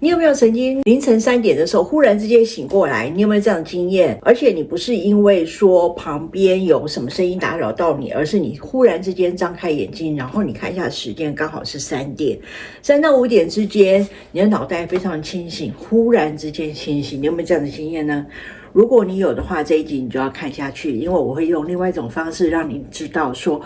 你有没有曾经凌晨3点的时候忽然之间醒过来？你有没有这样的经验？而且你不是因为说旁边有什么声音打扰到你，而是你忽然之间张开眼睛，然后你看一下时间，刚好是3点，3到5点之间，你的脑袋非常清醒，忽然之间清醒。你有没有这样的经验呢？如果你有的话，这一集你就要看下去，因为我会用另外一种方式让你知道说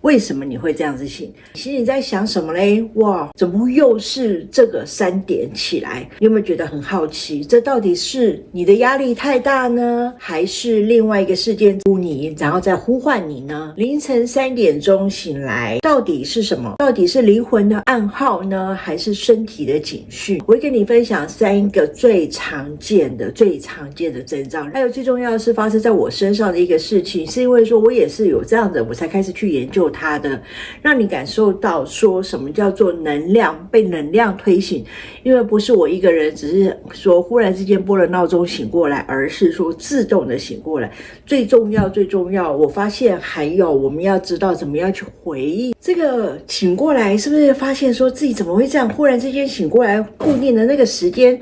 为什么你会这样子醒？心里在想什么嘞？哇，怎么又是这个3点起来？你有没有觉得很好奇？这到底是你的压力太大呢，还是另外一个事件呼你，然后再呼唤你呢？凌晨3点钟醒来，到底是什么？到底是灵魂的暗号呢，还是身体的警讯？我会跟你分享3个最常见的征兆。还有最重要的是发生在我身上的一个事情，是因为说我也是有这样的，我才开始去研究它的，让你感受到说什么叫做能量，被能量推醒。因为不是我一个人只是说忽然之间拨了闹钟醒过来，而是说自动的醒过来。最重要，我发现还有我们要知道怎么样去回应这个醒过来，是不是发现说自己怎么会这样忽然之间醒过来，固定的那个时间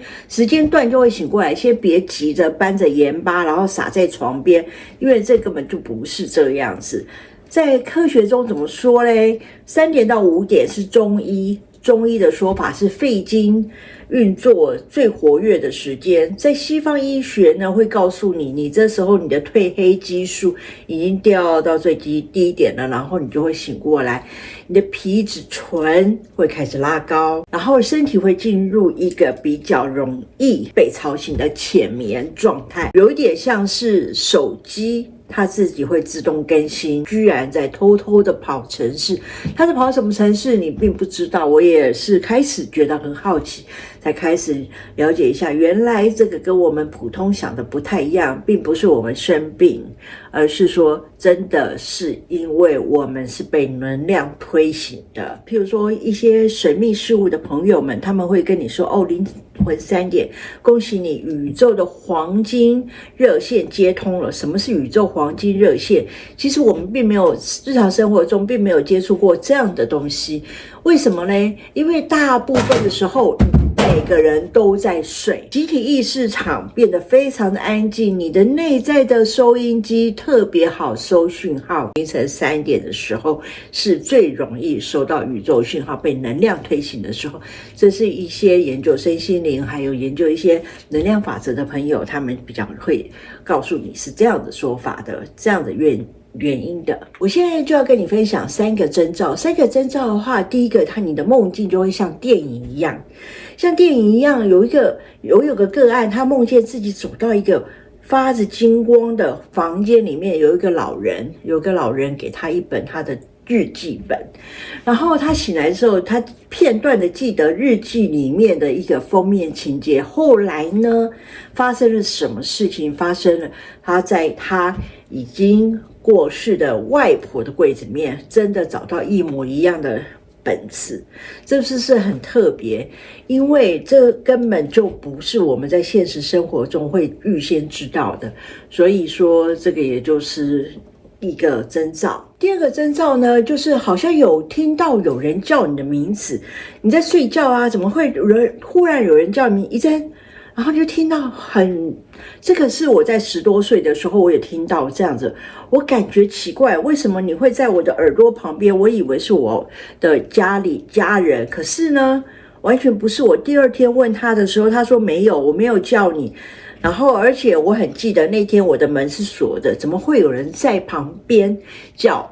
段就会醒过来。先别急着搬着盐巴然后撒在床边，因为这根本就不是这样子。在科学中怎么说嘞？3点到5点是中医的说法，是肺经运作最活跃的时间。在西方医学呢，会告诉你，你这时候你的褪黑激素已经掉到最低点了，然后你就会醒过来，你的皮质醇会开始拉高，然后身体会进入一个比较容易被吵醒的浅眠状态，有一点像是手机它自己会自动更新，居然在偷偷的跑程式。它是跑什么程式你并不知道，我也是开始觉得很好奇，才开始了解一下，原来这个跟我们普通想的不太一样，并不是我们生病，而是说真的是因为我们是被能量推醒的。譬如说一些神秘事物的朋友们，他们会跟你说，凌晨3点，恭喜你，宇宙的黄金热线接通了。什么是宇宙黄金热线？其实我们并没有，日常生活中并没有接触过这样的东西。为什么呢？因为大部分的时候每个人都在睡，集体意识场变得非常的安静，你的内在的收音机特别好收讯号。凌晨3点的时候是最容易收到宇宙讯号，被能量推醒的时候。这是一些研究身心灵还有研究一些能量法则的朋友，他们比较会告诉你是这样的说法的，这样的原因的。我现在就要跟你分享3个征兆。3个征兆的话，第一个，你的梦境就会像电影一样，有个个案，他梦见自己走到一个发着金光的房间里面，有个老人给他一本他的日记本，然后他醒来的时候，他片段的记得日记里面的一个封面情节。后来呢，发生了什么事情？发生了他在他已经过世的外婆的柜子里面，真的找到一模一样的本子。这是很特别，因为这根本就不是我们在现实生活中会预先知道的，所以说这个也就是一个征兆。第二个征兆呢，就是好像有听到有人叫你的名字，你在睡觉啊，怎么会忽然有人叫你一声，然后就听到这个是我在10多岁的时候我也听到这样子，我感觉奇怪，为什么你会在我的耳朵旁边？我以为是我的家人，可是呢，完全不是。我第2天问他的时候，他说没有，我没有叫你。然后而且我很记得那天我的门是锁的，怎么会有人在旁边叫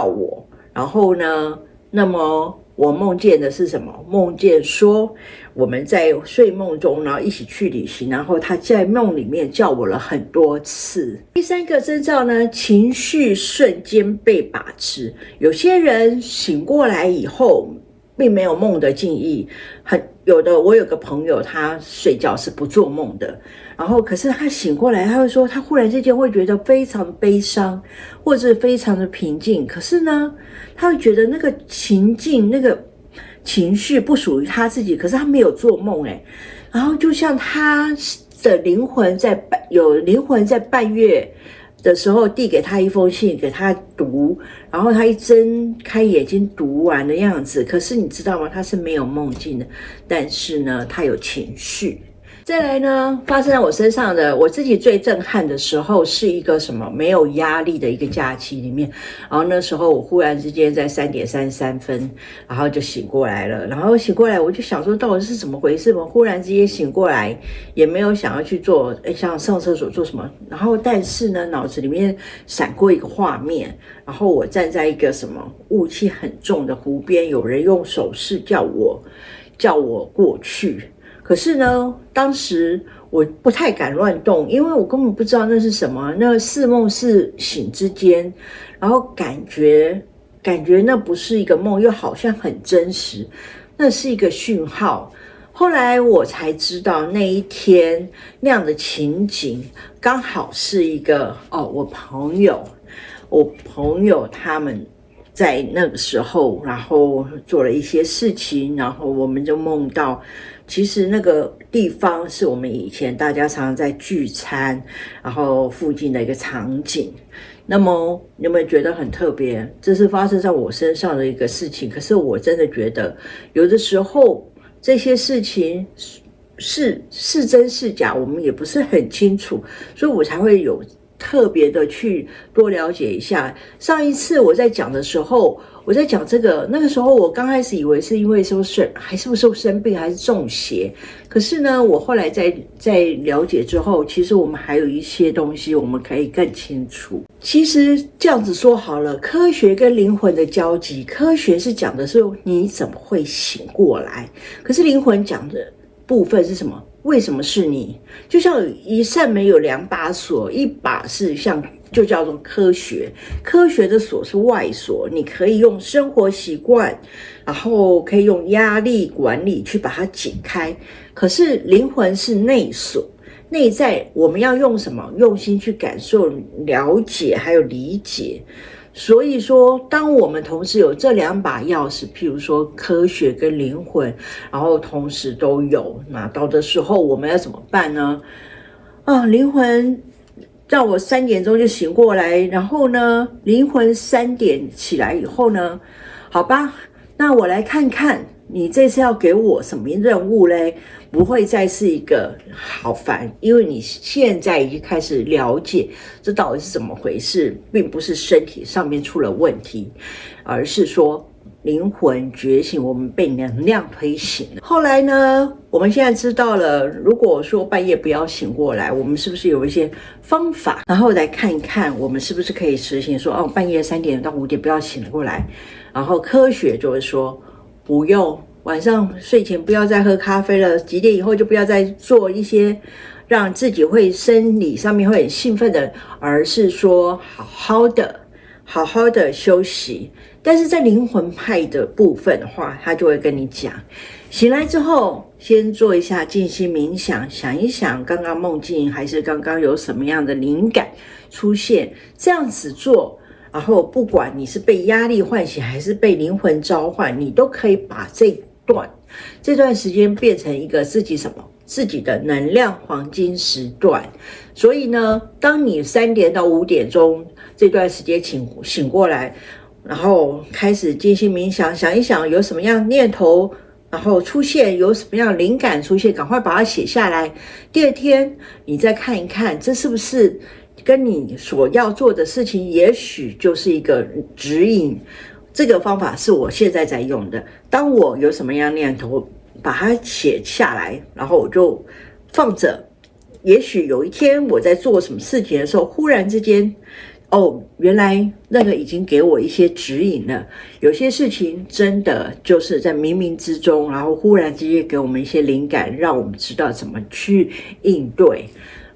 我？然后呢，那么我梦见的是什么？梦见说我们在睡梦中，然后一起去旅行，然后他在梦里面叫我了很多次。第3个征兆呢，情绪瞬间被把持。有些人醒过来以后并没有梦的记忆，我有个朋友，他睡觉是不做梦的，然后可是他醒过来，他会说他忽然之间会觉得非常的悲伤，或者非常的平静，可是呢，他会觉得那个情境那个情绪不属于他自己，可是他没有做梦然后就像他的灵魂在半月的时候递给他一封信，给他读，然后他一睁开眼睛读完的样子，可是你知道吗？他是没有梦境的，但是呢，他有情绪。再来呢，发生在我身上的，我自己最震撼的时候是一个什么？没有压力的一个假期里面，然后那时候我忽然之间在3:33，然后就醒过来了，然后醒过来我就想说到底是怎么回事？我忽然之间醒过来，也没有想要去做，像上厕所做什么，然后但是呢，脑子里面闪过一个画面，然后我站在一个什么雾气很重的湖边，有人用手势叫我过去。可是呢，当时我不太敢乱动，因为我根本不知道那是什么。那似梦似醒之间，然后感觉那不是一个梦，又好像很真实，那是一个讯号。后来我才知道，那一天那样的情景，刚好是一个我朋友他们在那个时候，然后做了一些事情，然后我们就梦到，其实那个地方是我们以前大家常常在聚餐，然后附近的一个场景。那么有没有觉得很特别？这是发生在我身上的一个事情，可是我真的觉得有的时候这些事情是真是假，我们也不是很清楚，所以我才会有特别的去多了解一下。上一次我在讲的时候，我在讲这个，那个时候我刚开始以为是因为还是不是生病还是中邪，可是呢，我后来在了解之后，其实我们还有一些东西我们可以更清楚。其实这样子说好了，科学跟灵魂的交集，科学是讲的是你怎么会醒过来，可是灵魂讲的部分是什么？为什么是你？就像一扇门有2把锁，一把是就叫做科学，科学的锁是外锁，你可以用生活习惯，然后可以用压力管理去把它解开。可是灵魂是内锁，内在我们要用什么？用心去感受、了解还有理解。所以说，当我们同时有这2把钥匙，譬如说科学跟灵魂，然后同时都有拿到的时候，我们要怎么办呢？灵魂让我3点钟就醒过来，然后呢，灵魂3点起来以后呢，好吧，那我来看看你这次要给我什么任务嘞？不会再是一个好烦，因为你现在已经开始了解这到底是怎么回事，并不是身体上面出了问题，而是说灵魂觉醒，我们被能量推醒了。后来呢，我们现在知道了，如果说半夜不要醒过来，我们是不是有一些方法，然后来看一看我们是不是可以实行说半夜3点到5点不要醒过来。然后科学就会说不用，晚上睡前不要再喝咖啡了，几点以后就不要再做一些让自己会生理上面会很兴奋的，而是说好好的休息。但是在灵魂派的部分的话，他就会跟你讲，醒来之后先做一下静心冥想，想一想刚刚梦境还是刚刚有什么样的灵感出现，这样子做，然后不管你是被压力唤醒还是被灵魂召唤，你都可以把这段时间变成一个自己的能量黄金时段。所以呢，当你3点到5点钟这段时间醒过来，然后开始静心冥想，想一想有什么样念头然后出现，有什么样的灵感出现，赶快把它写下来。第2天你再看一看，这是不是跟你所要做的事情也许就是一个指引。这个方法是我现在在用的，当我有什么样的念头把它写下来，然后我就放着，也许有一天我在做什么事情的时候，忽然之间原来那个已经给我一些指引了。有些事情真的就是在冥冥之中，然后忽然之间给我们一些灵感，让我们知道怎么去应对。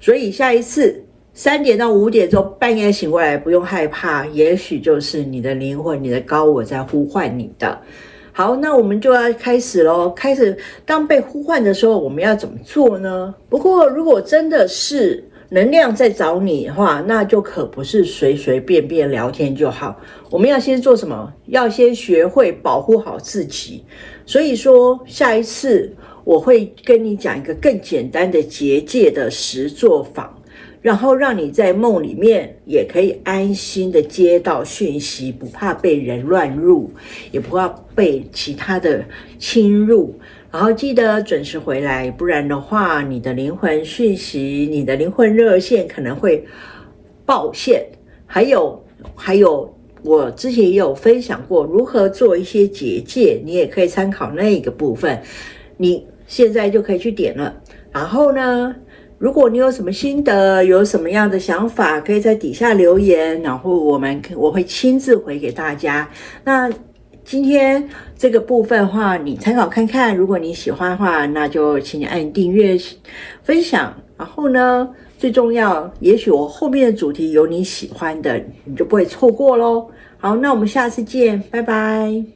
所以下一次3点到5点钟半夜醒过来，不用害怕，也许就是你的灵魂，你的高我在呼唤你的。好，那我们就要开始咯。当被呼唤的时候，我们要怎么做呢？不过如果真的是能量在找你的话，那就可不是随随便便聊天就好。我们要先做什么？要先学会保护好自己。所以说下一次我会跟你讲一个更简单的结界的实作坊。然后让你在梦里面也可以安心的接到讯息，不怕被人乱入，也不怕被其他的侵入。然后记得准时回来，不然的话，你的灵魂讯息、你的灵魂热线可能会爆线。还有，我之前也有分享过如何做一些结界，你也可以参考那个部分，你现在就可以去点了。然后呢，如果你有什么心得，有什么样的想法，可以在底下留言，然后我会亲自回给大家。那今天这个部分的话，你参考看看，如果你喜欢的话，那就请你按订阅、分享。然后呢，最重要，也许我后面的主题有你喜欢的，你就不会错过咯。好，那我们下次见，拜拜。